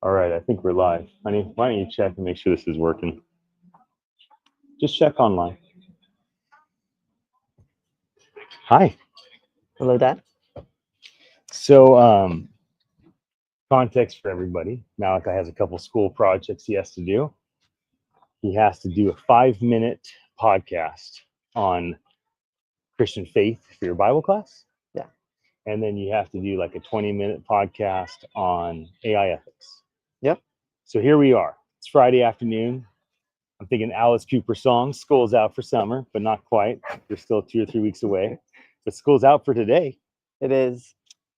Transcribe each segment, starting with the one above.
All right, I think we're live. Honey, why don't you check and make sure this is working? Just check online. Hi. Hello, Dad. So, context for everybody. Malakye has a couple school projects he has to do. He has to do a 5-minute podcast on Christian faith for your Bible class. Yeah. And then you have to do like a 20-minute podcast on AI ethics. Yep. So here we are. It's Friday afternoon. I'm thinking Alice Cooper song. School's out for summer, but not quite. We're still 2 or 3 weeks away. But school's out for today. It is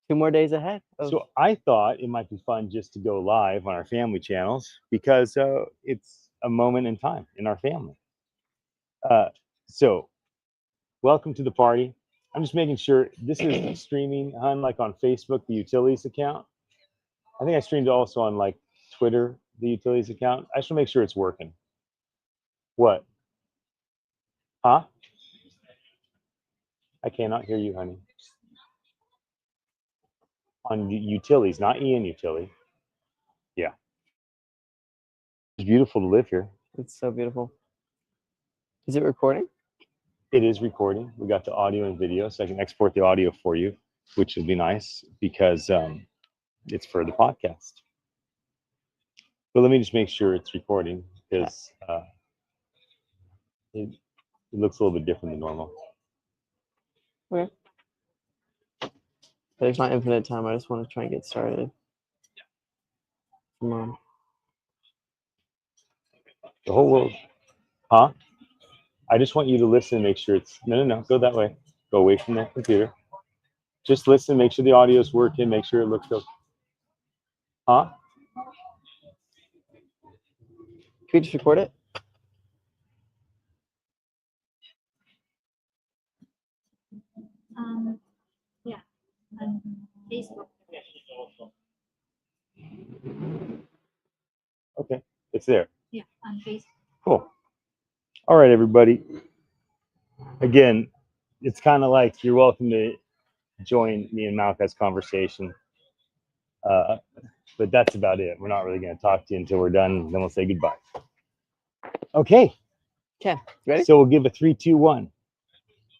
2 more days ahead. So I thought it might be fun just to go live on our family channels because it's a moment in time in our family. So welcome to the party. I'm just making sure this is streaming, like on Facebook, the utilities account. I think I streamed also on like Twitter, the utilities account. I just want to make sure it's working. What? Huh? I cannot hear you, honey. On the utilities, not Ian utility. Yeah. It's beautiful to live here. It's so beautiful. Is it recording? It is recording. We got the audio and video, so I can export the audio for you, which would be nice because it's for the podcast. But let me just make sure it's recording because it looks a little bit different than normal. Okay. There's not infinite time. I just want to try and get started. Come on. The whole world. Huh? I just want you to listen and make sure it's... No. Go that way. Go away from that computer. Just listen, make sure the audio is working, make sure it looks good. Huh? Can we just record it? Yeah, on Facebook. Okay, it's there. Yeah, on Facebook. Cool. All right, everybody. Again, it's kind of like you're welcome to join me and Malakye's conversation. But that's about it. We're not really going to talk to you until we're done. Then we'll say goodbye. Okay. Okay. Ready? So we'll give a 3, 2, 1.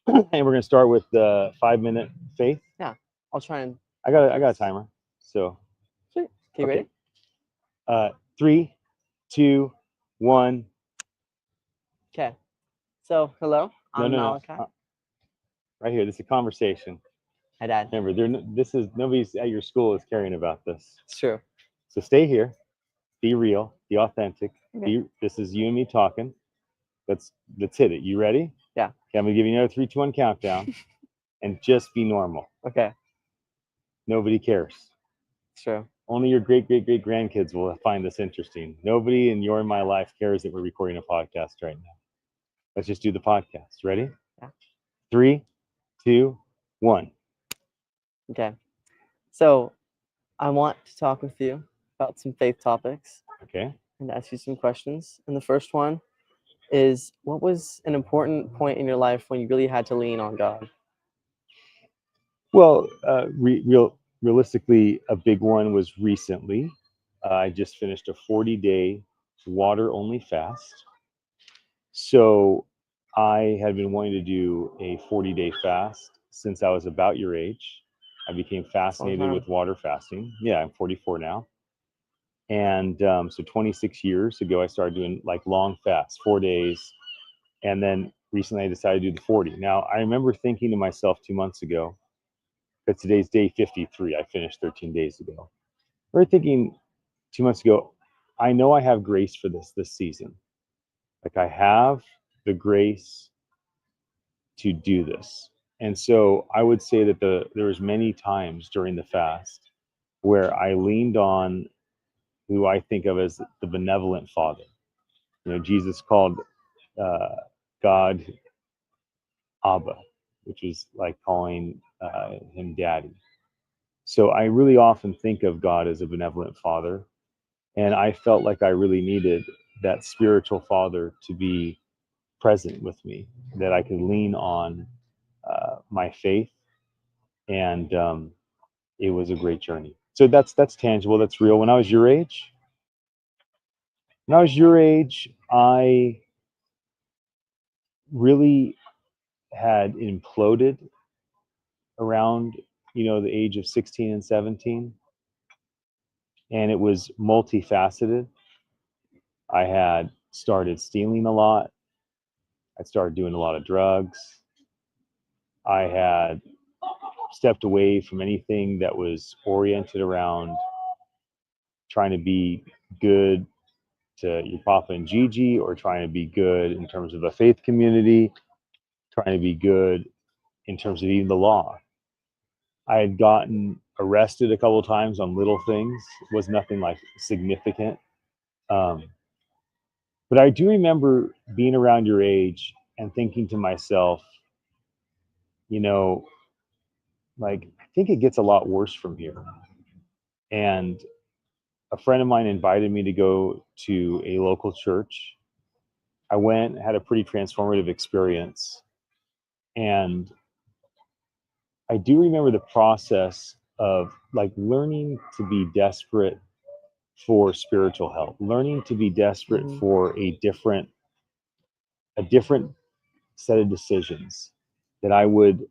And we're going to start with the 5-minute faith. Yeah. I'll try and... I got a timer. So. Sure. Okay, ready? 3, 2, 1. Okay. So, hello. I'm Malakye. No. Right here. This is a conversation. Hi, Dad. Remember, nobody's at your school is caring about this. It's true. So stay here. Be real. Be authentic. Okay. This is you and me talking. Let's hit it. You ready? Yeah. Okay, I'm gonna give you another 3, 2, 1 countdown, and just be normal. Okay. Nobody cares. It's true. Only your great grandkids will find this interesting. Nobody in your and my life cares that we're recording a podcast right now. Let's just do the podcast. Ready? Yeah. 3, 2, 1. Okay. So, I want to talk with you about some faith topics. Okay. And ask you some questions. And the first one is, what was an important point in your life when you really had to lean on God? Well, realistically, a big one was recently. I just finished a 40-day water-only fast. So I had been wanting to do a 40-day fast since I was about your age. I became fascinated with water fasting. Yeah, I'm 44 now. And so 26 years ago, I started doing like long fasts, 4 days. And then recently I decided to do the 40. Now, I remember thinking to myself 2 months ago, because today's day 53, I finished 13 days ago. I remember thinking 2 months ago, I know I have grace for this season. Like I have the grace to do this. And so I would say that there was many times during the fast where I leaned on who I think of as the benevolent Father. You know, Jesus called God Abba, which is like calling him Daddy. So I really often think of God as a benevolent Father, and I felt like I really needed that spiritual Father to be present with me, that I could lean on my faith, and it was a great journey. So that's tangible, that's real. When I was your age, when I was your age, I really had imploded around, the age of 16 and 17. And it was multifaceted. I had started stealing a lot. I started doing a lot of drugs. I had stepped away from anything that was oriented around trying to be good to your Papa and Gigi, or trying to be good in terms of a faith community, trying to be good in terms of even the law. I had gotten arrested a couple of times on little things. It was nothing like significant. But I do remember being around your age and thinking to myself, like, I think it gets a lot worse from here. And a friend of mine invited me to go to a local church. I went, had a pretty transformative experience. And I do remember the process of like learning to be desperate for spiritual help, learning to be desperate for a different set of decisions that I would.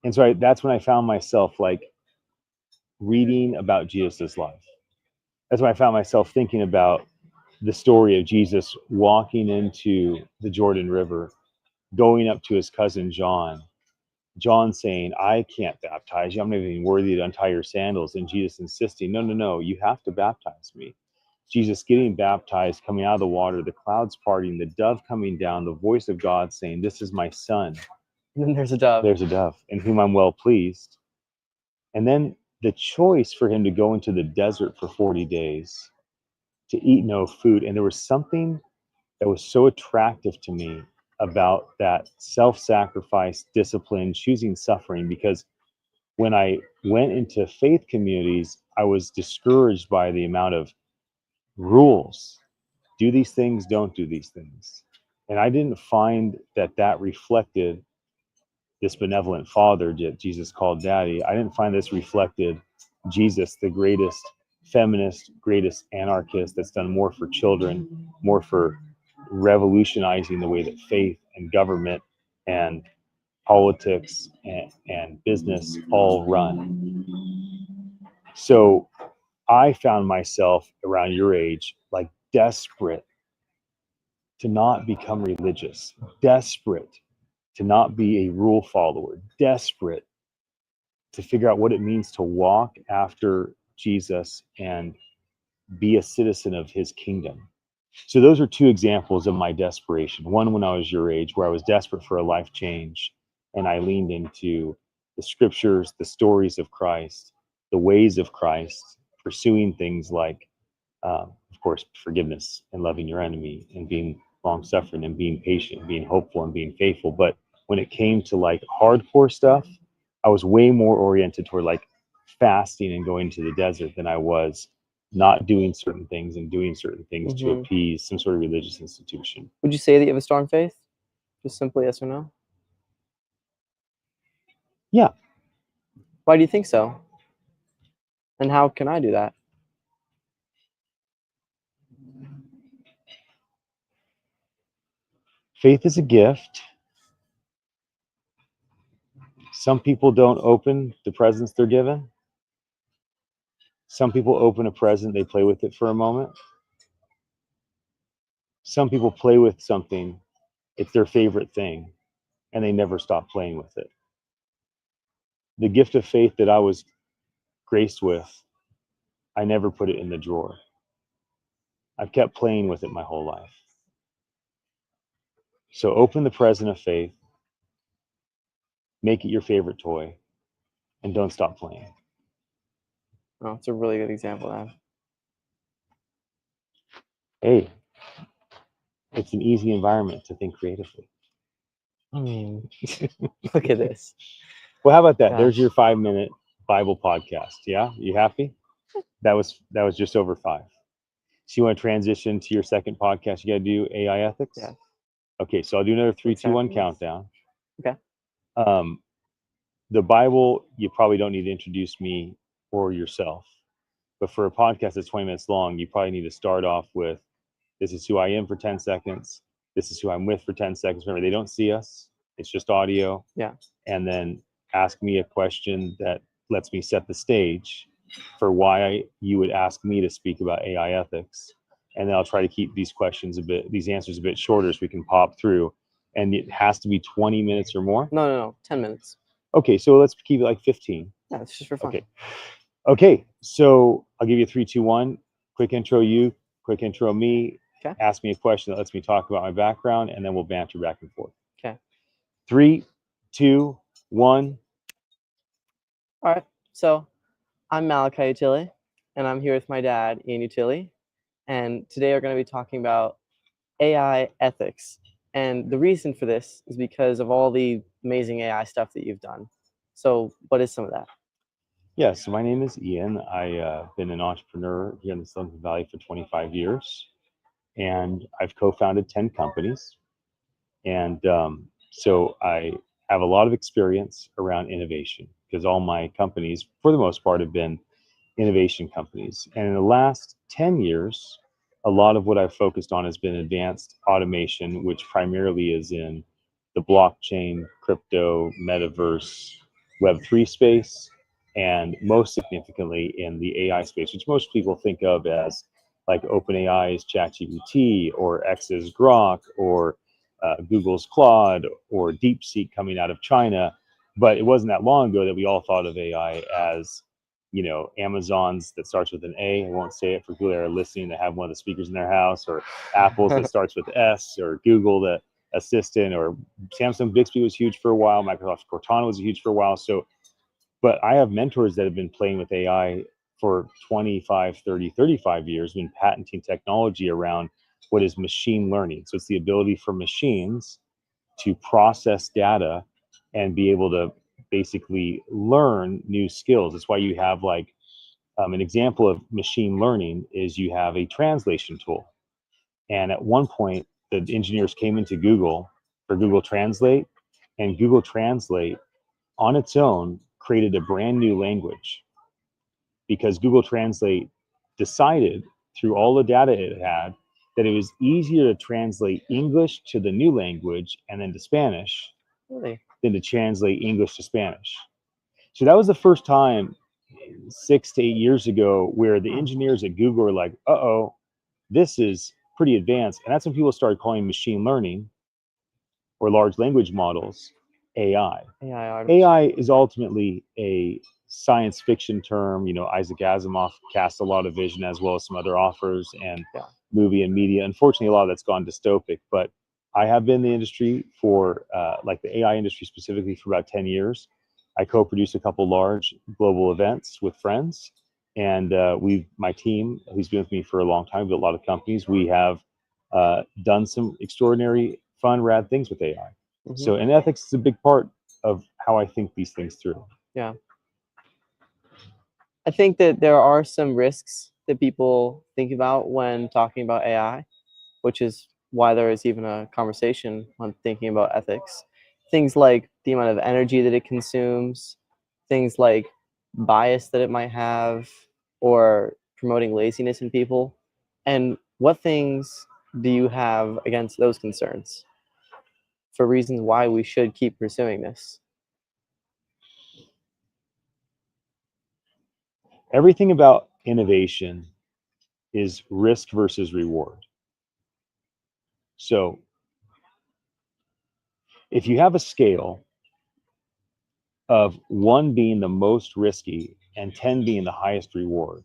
And so that's when I found myself like reading about Jesus' life. That's when I found myself thinking about the story of Jesus walking into the Jordan River, going up to his cousin John, John saying, I can't baptize you. I'm not even worthy to untie your sandals. And Jesus insisting, no, you have to baptize me. Jesus getting baptized, coming out of the water, the clouds parting, the dove coming down, the voice of God saying, this is my son. And then there's a dove. There's a dove in whom I'm well pleased. And then the choice for him to go into the desert for 40 days to eat no food. And there was something that was so attractive to me about that self-sacrifice, discipline, choosing suffering, because when I went into faith communities, I was discouraged by the amount of rules. Do these things, don't do these things. And I didn't find that reflected this benevolent father that Jesus called daddy. I didn't find this reflected Jesus, the greatest feminist, greatest anarchist that's done more for children, more for revolutionizing the way that faith and government and politics and business all run. So I found myself around your age, like desperate to not become religious, desperate to not be a rule follower, desperate to figure out what it means to walk after Jesus and be a citizen of his kingdom. So those are two examples of my desperation. One when I was your age, where I was desperate for a life change, and I leaned into the scriptures, the stories of Christ, the ways of Christ, pursuing things like, of course, forgiveness and loving your enemy and being long-suffering and being patient, being hopeful and being faithful. But when it came to like hardcore stuff, I was way more oriented toward like fasting and going to the desert than I was not doing certain things and doing certain things to appease some sort of religious institution. Would you say that you have a strong faith? Just simply yes or no? Yeah. Why do you think so? And how can I do that? Faith is a gift. Some people don't open the presents they're given. Some people open a present, they play with it for a moment. Some people play with something, it's their favorite thing, and they never stop playing with it. The gift of faith that I was graced with, I never put it in the drawer. I've kept playing with it my whole life. So open the present of faith, make it your favorite toy, and don't stop playing. Oh, it's a really good example, Dad. Hey, it's an easy environment to think creatively. I mean, look at this. Well, how about that? Gosh. There's your 5-minute Bible podcast. Yeah, you happy? That was just over 5. So you want to transition to your second podcast? You got to do AI ethics. Yeah. Okay, so I'll do another 3, 2, 1 seconds. countdown. Okay. The Bible, you probably don't need to introduce me or yourself, but for a podcast that's 20 minutes long, you probably need to start off with This is who I am for 10 seconds. This is who I'm with for 10 seconds. Remember, they don't see us. It's just audio. Yeah. And then ask me a question that lets me set the stage for why you would ask me to speak about AI ethics. And then I'll try to keep these answers a bit shorter so we can pop through. And it has to be 20 minutes or more. No, 10 minutes. Okay, so let's keep it like 15. Yeah, it's just for fun. Okay, so I'll give you 3, 2, 1. Quick intro you, quick intro me. Okay. Ask me a question that lets me talk about my background, and then we'll banter back and forth. Okay. 3, 2, 1. All right. So I'm Malakye Utility, and I'm here with my dad, Ian Utility. And today we're going to be talking about AI ethics. And the reason for this is because of all the amazing AI stuff that you've done. So what is some of that? Yeah, so my name is Ian. I've been an entrepreneur here in the Silicon Valley for 25 years, and I've co-founded 10 companies. And so I have a lot of experience around innovation because all my companies, for the most part, have been innovation companies. And in the last 10 years, a lot of what I've focused on has been advanced automation, which primarily is in the blockchain, crypto, metaverse, Web3 space, and most significantly in the AI space, which most people think of as like OpenAI's ChatGPT or X's Grok or Google's Claude or DeepSeek coming out of China. But it wasn't that long ago that we all thought of AI as, Amazon's that starts with an A. I won't say it for people that are listening that have one of the speakers in their house, or Apple's that starts with S, or Google the Assistant, or Samsung Bixby was huge for a while. Microsoft Cortana was huge for a while. So, but I have mentors that have been playing with AI for 25, 30, 35 years, been patenting technology around what is machine learning. So it's the ability for machines to process data and be able to basically learn new skills. That's why you have like an example of machine learning is you have a translation tool. And at one point, the engineers came into Google for Google Translate, and Google Translate on its own created a brand new language because Google Translate decided through all the data it had that it was easier to translate English to the new language and then to Spanish Really? than to translate English to Spanish. So that was the first time 6 to 8 years ago where the engineers at Google were like, uh-oh, this is pretty advanced. And that's when people started calling machine learning or large language models AI. AI is ultimately a science fiction term. Isaac Asimov cast a lot of vision as well as some other authors and movie and media. Unfortunately, a lot of that's gone dystopic, but I have been in the industry for like the AI industry specifically for about 10 years. I co-produced a couple large global events with friends, and my team, who's been with me for a long time, built a lot of companies. We have done some extraordinary, fun, rad things with AI. Mm-hmm. So, and ethics is a big part of how I think these things through. Yeah. I think that there are some risks that people think about when talking about AI, which is why there is even a conversation on thinking about ethics. Things like the amount of energy that it consumes, things like bias that it might have, or promoting laziness in people. And what things do you have against those concerns for reasons why we should keep pursuing this? Everything about innovation is risk versus reward. So if you have a scale of 1 being the most risky and 10 being the highest reward,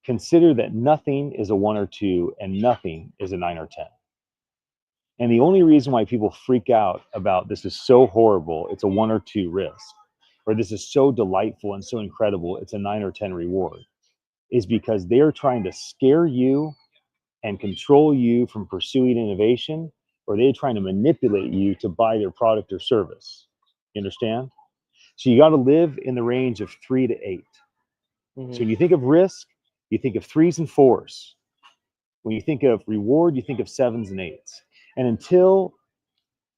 consider that nothing is a 1 or 2 and nothing is a 9 or 10. And the only reason why people freak out about this is so horrible, it's a 1 or 2 risk, or this is so delightful and so incredible, it's a 9 or 10 reward, is because they're trying to scare you and control you from pursuing innovation, or they're trying to manipulate you to buy their product or service. You understand? So you got to live in the range of 3 to 8. Mm-hmm. So when you think of risk, you think of 3s and 4s. When you think of reward, you think of 7s and 8s. And until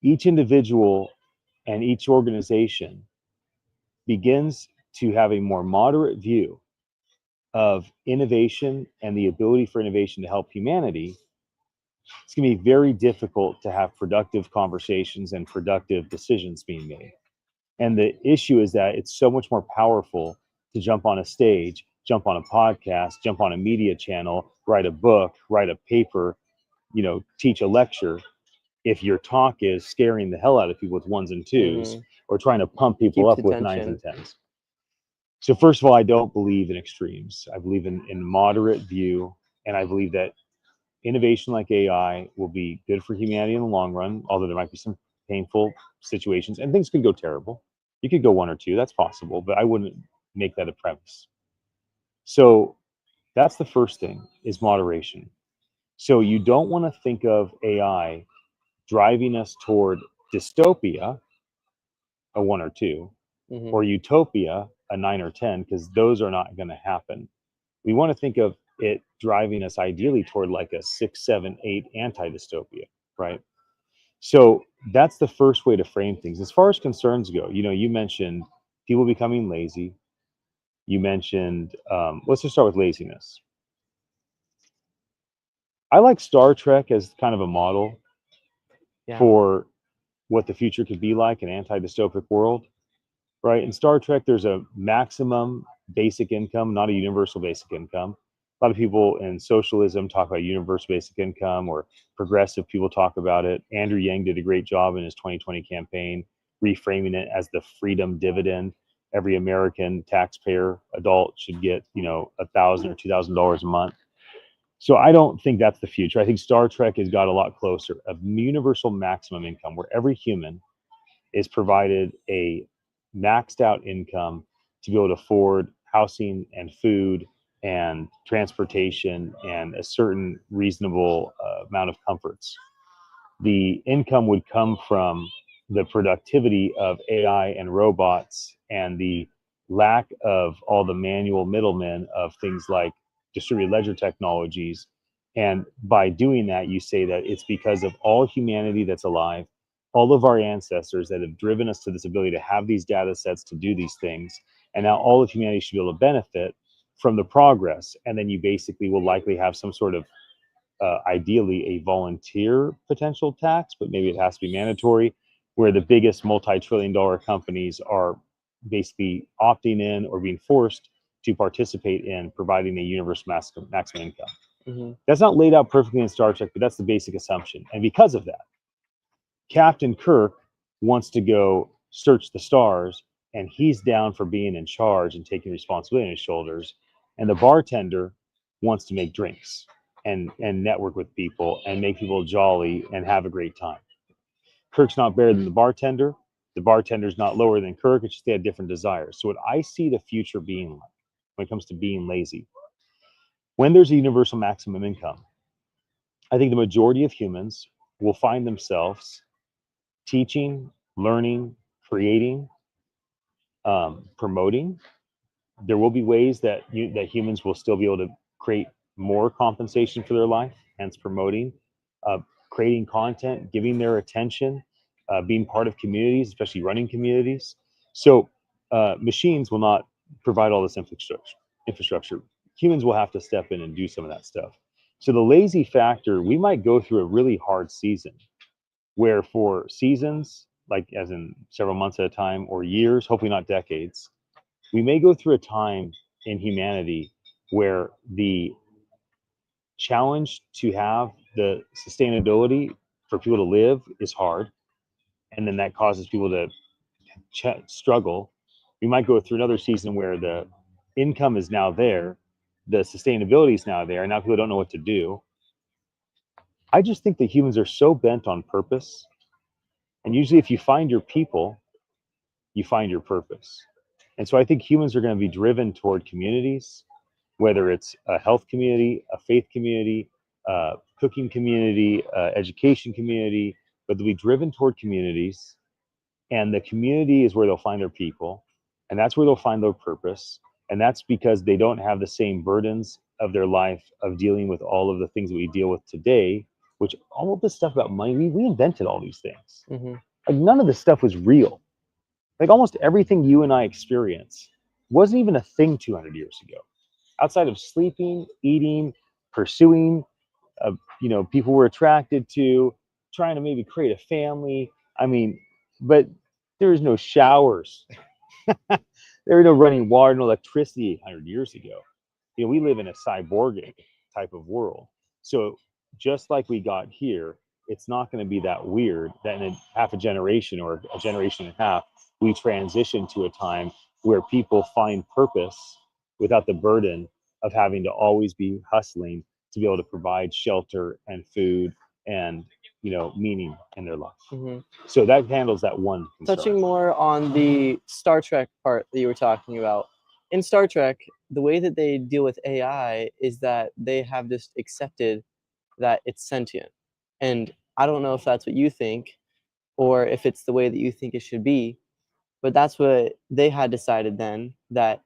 each individual and each organization begins to have a more moderate view of innovation and the ability for innovation to help humanity, it's going to be very difficult to have productive conversations and productive decisions being made. And the issue is that it's so much more powerful to jump on a stage, jump on a podcast, jump on a media channel, write a book, write a paper, teach a lecture, if your talk is scaring the hell out of people with ones and twos, or trying to pump people Keeps up with nines and attention. tens. So first of all, I don't believe in extremes. I believe in moderate view, and I believe that innovation like AI will be good for humanity in the long run, although there might be some painful situations and things could go terrible. You could go one or two, that's possible, but I wouldn't make that a premise. So that's the first thing, is moderation. So you don't want to think of AI driving us toward dystopia, a one or two, or utopia, a nine or 10, because those are not going to happen. We want to think of it driving us ideally toward like a 6, 7, 8 anti-dystopia, right? So that's the first way to frame things. As far as concerns go, you mentioned people becoming lazy. You mentioned, let's just start with laziness. I like Star Trek as kind of a model for what the future could be like, an anti-dystopic world, right? In Star Trek, there's a maximum basic income, not a universal basic income. A lot of people in socialism talk about universal basic income, or progressive people talk about it. Andrew Yang did a great job in his 2020 campaign, reframing it as the freedom dividend. Every American taxpayer adult should get, $1,000 or $2,000 a month. So I don't think that's the future. I think Star Trek has got a lot closer, of universal maximum income, where every human is provided a maxed out income to be able to afford housing and food and transportation and a certain reasonable amount of comforts. The income would come from the productivity of AI and robots, and the lack of all the manual middlemen of things like distributed ledger technologies. And by doing that, you say that it's because of all humanity that's alive, all of our ancestors that have driven us to this ability to have these data sets to do these things. And now all of humanity should be able to benefit from the progress. And then you basically will likely have some sort of ideally a volunteer potential tax, but maybe it has to be mandatory, where the biggest multi-trillion-dollar companies are basically opting in or being forced to participate in providing a universal maximum income. That's not laid out perfectly in Star Trek, but that's the basic assumption. And because of that, Captain Kirk wants to go search the stars, and he's down for being in charge and taking responsibility on his shoulders. And the bartender wants to make drinks and network with people and make people jolly and have a great time. Kirk's not better than the bartender. The bartender's not lower than Kirk. It's just they have different desires. So what I see the future being like when it comes to being lazy, when there's a universal maximum income, I think the majority of humans will find themselves teaching, learning, creating, promoting. There will be ways that humans will still be able to create more compensation for their life, hence promoting, creating content, giving their attention, being part of communities, especially running communities. So machines will not provide all this infrastructure. Humans will have to step in and do some of that stuff. So the lazy factor, we might go through a really hard season, where for seasons, like as in several months at a time, or years, hopefully not decades, we may go through a time in humanity where the challenge to have the sustainability for people to live is hard, and then that causes people to struggle. We might go through another season where the income is now there, the sustainability is now there, and now people don't know what to do. I just think that humans are so bent on purpose, and usually if you find your people, you find your purpose. And so I think humans are going to be driven toward communities, whether it's a health community, a faith community, cooking community, education community, but they'll be driven toward communities. And the community is where they'll find their people. And that's where they'll find their purpose. And that's because they don't have the same burdens of their life of dealing with all of the things that we deal with today, which all of this stuff about money, we invented all these things. Like none of this stuff was real. Like almost everything you and I experience wasn't even a thing 200 years ago. Outside of sleeping, eating, pursuing, people were attracted to, trying to maybe create a family. I mean, but there was no showers. There was no running water and electricity 800 years ago. We live in a cyborgic type of world. So just like we got here, it's not going to be that weird that in half a generation or a generation and a half, we transition to a time where people find purpose without the burden of having to always be hustling to be able to provide shelter and food and meaning in their life. Hmm. So that handles that one concern. Touching more on the Star Trek part that you were talking about. In Star Trek, the way that they deal with AI is that they have just accepted that it's sentient. And I don't know if that's what you think or if it's the way that you think it should be, but that's what they had decided then, that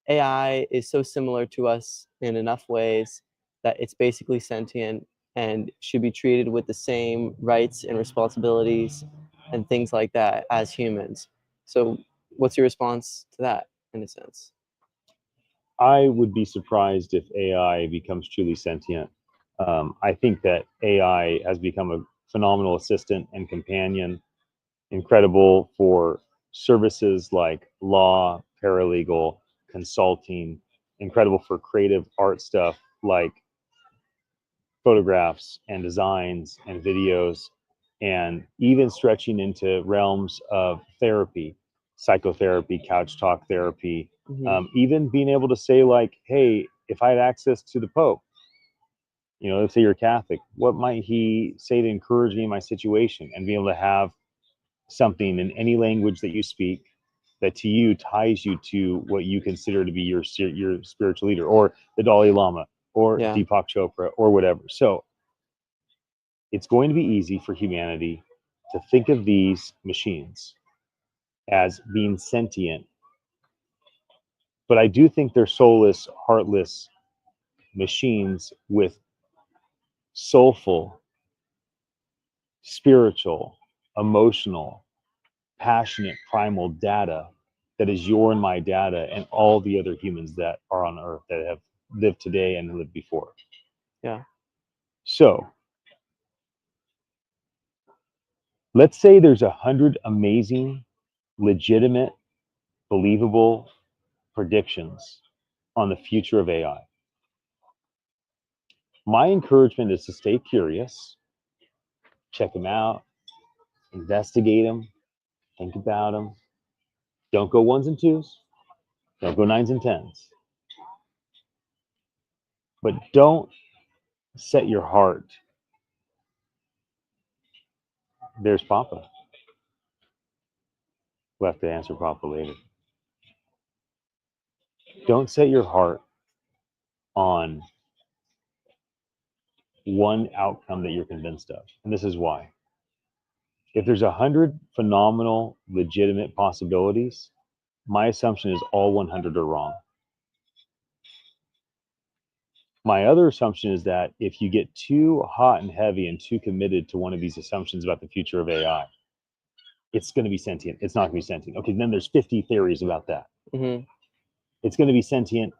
AI is so similar to us in enough ways that it's basically sentient and should be treated with the same rights and responsibilities and things like that as humans. So what's your response to that, in a sense? I would be surprised if AI becomes truly sentient. I think that AI has become a phenomenal assistant and companion, incredible for services like law, paralegal, consulting, incredible for creative art stuff like photographs and designs and videos, and even stretching into realms of therapy, psychotherapy, couch talk therapy, Hmm. even being able to say, like, hey, if I had access to the Pope, let's say you're Catholic, what might he say to encourage me in my situation, and be able to have something in any language that you speak that to you ties you to what you consider to be your spiritual leader, or the Dalai Lama, or Yeah. Deepak Chopra, or whatever. So it's going to be easy for humanity to think of these machines as being sentient, but I do think they're soulless, heartless machines with soulful, spiritual, emotional, passionate, primal data that is your and my data and all the other humans that are on Earth that have lived today and lived before. Yeah. So let's say there's 100 amazing, legitimate, believable predictions on the future of AI. My encouragement is to stay curious, check them out, investigate them, think about them. Don't go ones and twos, don't go nines and tens. But don't set your heart. There's Papa. We'll have to answer Papa later. Don't set your heart on one outcome that you're convinced of. And this is why. If there's 100 phenomenal, legitimate possibilities, my assumption is all 100 are wrong. My other assumption is that if you get too hot and heavy and too committed to one of these assumptions about the future of AI, it's going to be sentient. It's not going to be sentient. Okay, then there's 50 theories about that. Hmm. It's going to be sentient,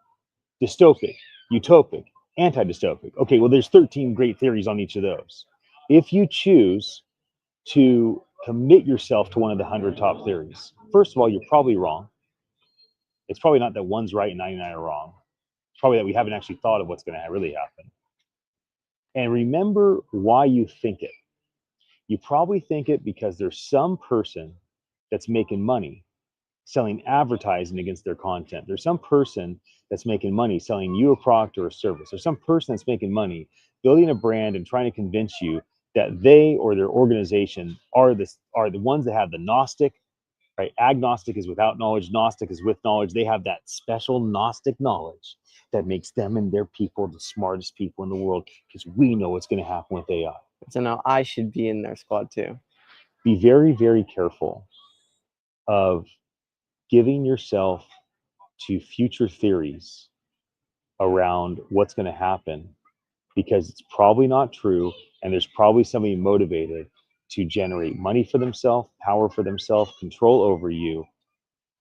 dystopic, utopic, anti-dystopic. Okay, well, there's 13 great theories on each of those. If you choose to commit yourself to one of the 100 top theories, first of all, you're probably wrong. It's probably not that one's right and 99 are wrong. It's probably that we haven't actually thought of what's going to really happen. And remember why you think it. You probably think it because there's some person that's making money selling advertising against their content. There's some person that's making money selling you a product or a service. There's some person that's making money building a brand and trying to convince you that they or their organization are the ones that have the Gnostic, right? Agnostic is without knowledge, Gnostic is with knowledge. They have that special Gnostic knowledge that makes them and their people the smartest people in the world, because we know what's going to happen with AI. So now I should be in their squad too. Be very, very careful of giving yourself to future theories around what's going to happen, because it's probably not true, and there's probably somebody motivated to generate money for themselves, power for themselves, control over you.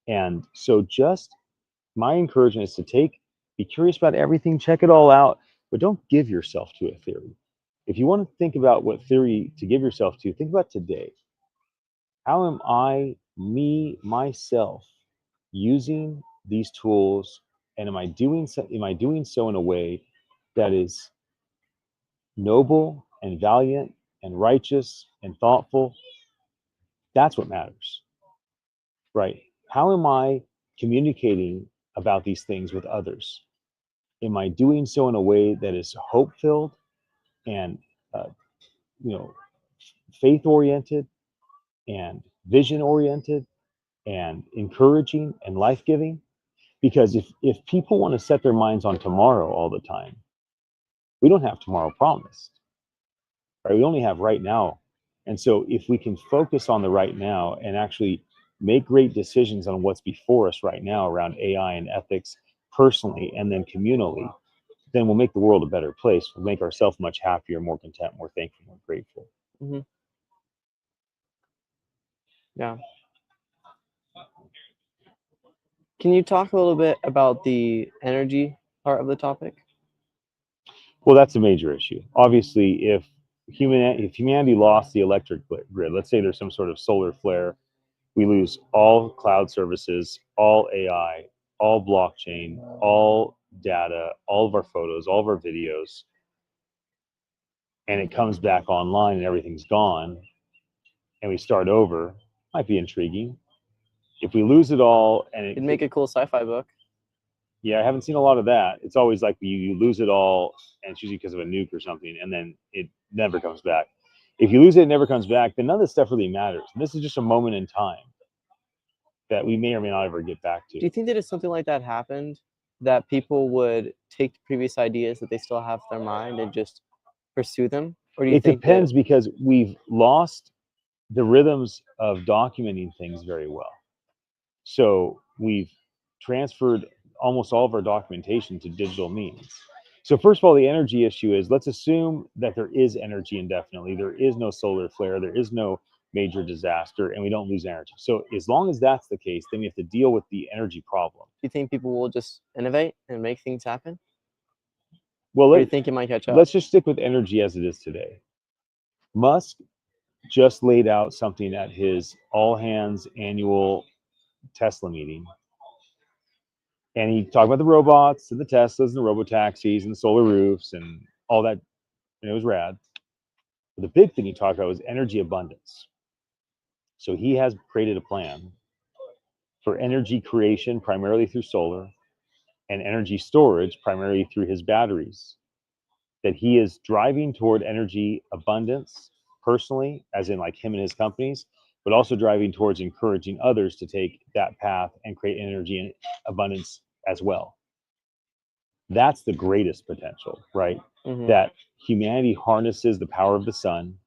And so just my encouragement is to be curious about everything, check it all out, but don't give yourself to a theory. if you want to think about what theory to give yourself to, think about today. How am I, me, myself, using these tools, and am I doing so in a way that is noble and valiant and righteous and thoughtful? That's what matters, right? How am I communicating about these things with others? Am I doing so in a way that is hope filled and uh, you know faith oriented and vision oriented and encouraging and life giving? Because if people want to set their minds on tomorrow all the time, we don't have tomorrow promised, right? We only have right now. And so if we can focus on the right now and actually make great decisions on what's before us right now around AI and ethics personally and then communally, then we'll make the world a better place. We'll make ourselves much happier, more content, more thankful, more grateful. Hmm. Yeah. Can you talk a little bit about the energy part of the topic? Well, that's a major issue. Obviously, if humanity lost the electric grid, let's say there's some sort of solar flare, we lose all cloud services, all AI, all blockchain, all data, all of our photos, all of our videos, and it comes back online and everything's gone, and we start over, might be intriguing. If we lose it all and It'd make a cool sci-fi book. yeah, I haven't seen a lot of that. It's always like you lose it all, and it's usually because of a nuke or something, and then it never comes back. If you lose it, it never comes back, then none of this stuff really matters. And this is just a moment in time that we may or may not ever get back Do you to. think that if something like that happened, that people would take the previous ideas that they still have in their mind and just pursue them? Or do you It think depends that because we've lost the rhythms of documenting things very well. So we've transferred almost all of our documentation to digital means. So first of all, the energy issue is, let's assume that there is energy indefinitely. There is no solar flare. There is no major disaster, and we don't lose energy. So as long as that's the case, then we have to deal with the energy problem. do you think people will just innovate and make things happen? Well, Or do you think it might catch up? let's just stick with energy as it is today. Musk just laid out something at his all hands annual Tesla meeting. And he talked about the robots and the Teslas and the robo taxis and the solar roofs and all that. And it was rad. But the big thing he talked about was energy abundance. So he has created a plan for energy creation primarily through solar and energy storage primarily through his batteries. That he is driving toward energy abundance personally, as in like him and his companies, but also driving towards encouraging others to take that path and create energy and abundance as well. That's the greatest potential, right? Mhm. That humanity harnesses the power of the sun,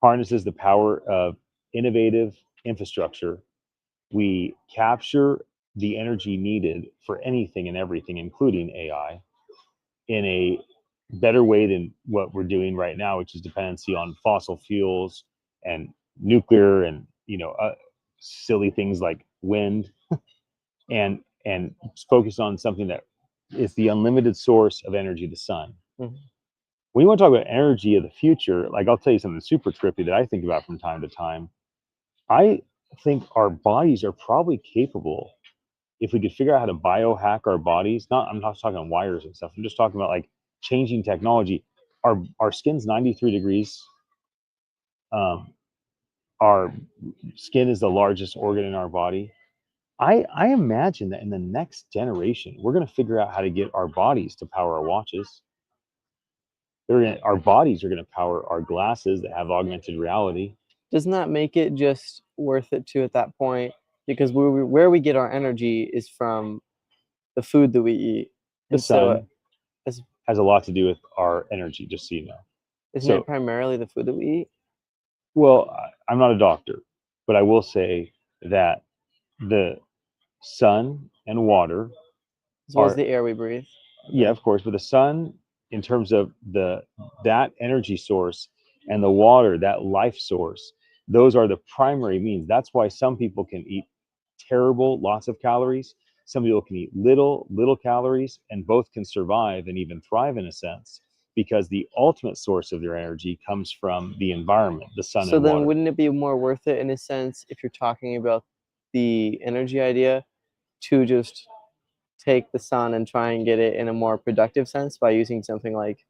harnesses the power of innovative infrastructure. We capture the energy needed for anything and everything, including AI, in a better way than what we're doing right now, which is dependency on fossil fuels and nuclear and silly things like wind, and focus on something that is the unlimited source of energy, the sun. Mhm. When you want to talk about energy of the future, like I'll tell you something super trippy that I think about from time to time. I think our bodies are probably capable, if we could figure out how to biohack our bodies. I'm not talking wires and stuff. I'm just talking about like changing technology. Our skin's 93 degrees. Um, our skin is the largest organ in our body. I imagine that in the next generation, we're going to figure out how to get our bodies to power our watches. Our bodies are going to power our glasses that have augmented reality. Doesn't that make it just worth it too at that point? Because where we get our energy is from the food that we eat. The And so sun as- has a lot to do with our energy, just so you know. isn't So, it primarily the food that we eat? well, I'm not a doctor, but I will say that the sun and water As well as are, the air we breathe. yeah, of course, but the sun, in terms of that energy source, and the water, that life source, those are the primary means. That's why some people can eat terrible, lots of calories. Some people can eat little calories, and both can survive and even thrive in a sense. because the ultimate source of their energy comes from the environment, the sun So and then water. wouldn't it be more worth it in a sense if you're talking about the energy idea to just take the sun and try and get it in a more productive sense by using something like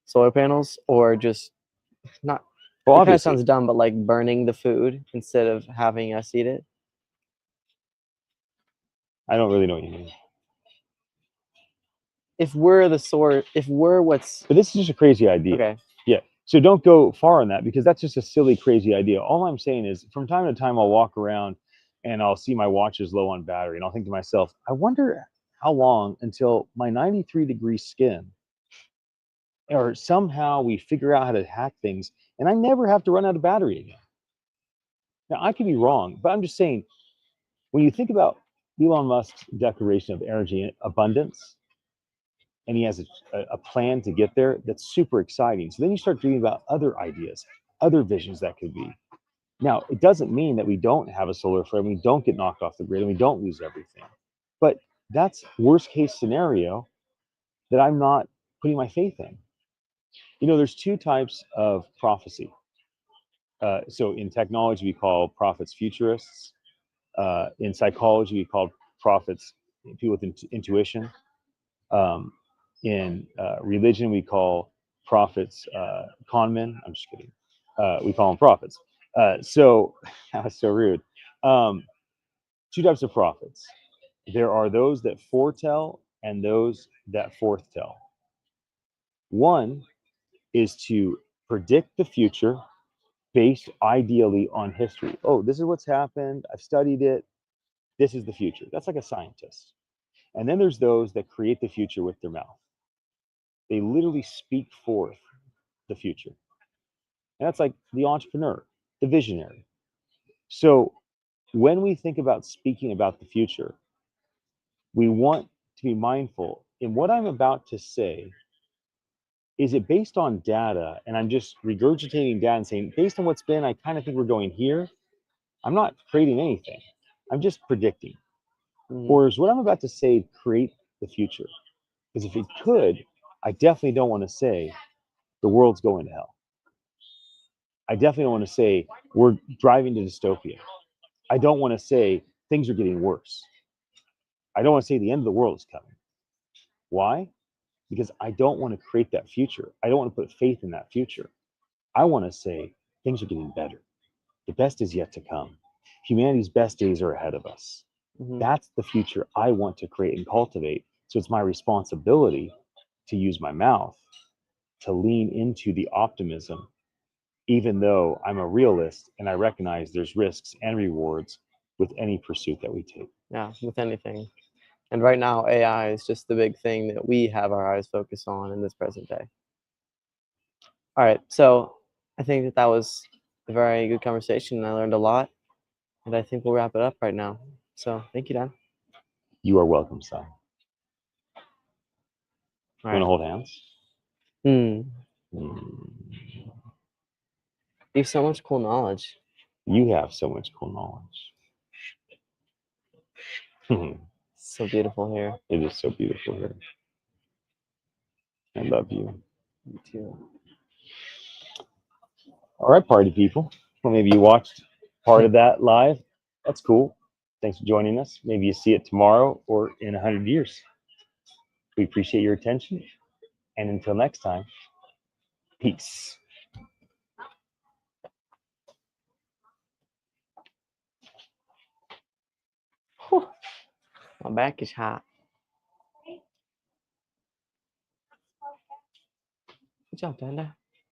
solar panels, or just not, Well, it kind of obviously, sounds dumb, but like burning the food instead of having us eat it? I don't really know what you mean. If we're the source, if we're what's But this is just a crazy idea. okay. Yeah. So don't go far on that because that's just a silly, crazy idea. All I'm saying is from time to time, I'll walk around and I'll see my watch is low on battery. And I'll think to myself, I wonder how long until my 93-degree skin, or somehow we figure out how to hack things and I never have to run out of battery again. Now, I could be wrong, but I'm just saying, when you think about Elon Musk's declaration of energy abundance, and he has a plan to get there, that's super exciting. So then you start dreaming about other ideas, other visions that could be. Now, it doesn't mean that we don't have a solar flare, we don't get knocked off the grid, and we don't lose everything. But that's worst case scenario that I'm not putting my faith in. You know, there's two types of prophecy. So in technology, we call prophets futurists. In psychology, we call prophets people with intuition. Um, in religion, we call prophets con men. I'm just kidding. We call them prophets. So that was so rude. Two types of prophets. There are those that foretell and those that forthtell. One is to predict the future based ideally on history. Oh, this is what's happened. I've studied it. This is the future. That's like a scientist. And then there's those that create the future with their mouth. They literally speak forth the future. And that's like the entrepreneur, the visionary. So when we think about speaking about the future, we want to be mindful in what I'm about to say. Is it based on data? And I'm just regurgitating data and saying, based on what's been, I kind of think we're going here. I'm not creating anything. I'm just predicting. Or is what I'm about to say create the future? Because if it could, I definitely don't want to say the world's going to hell. I definitely don't want to say we're driving to dystopia. I don't want to say things are getting worse. I don't want to say the end of the world is coming. Why? Because I don't want to create that future. I don't want to put faith in that future. I want to say things are getting better. The best is yet to come. Humanity's best days are ahead of us. That's the future I want to create and cultivate. So it's my responsibility to use my mouth to lean into the optimism, even though I'm a realist and I recognize there's risks and rewards with any pursuit that we take. Yeah, with anything. And right now, AI is just the big thing that we have our eyes focused on in this present day. All right, so I think that was a very good conversation. I learned a lot, and I think we'll wrap it up right now. So thank you, Dan. You are welcome, son. All Want to right. hold hands? You have so much cool knowledge. You have so much cool knowledge. So beautiful here. It is so beautiful here. I love you. You too. All right, party people. Well, maybe you watched part of that live. That's cool. Thanks for joining us. Maybe you see it tomorrow or in 100 years. We appreciate your attention. And until next time, peace. Whew. My back is hot. Good job, Danda.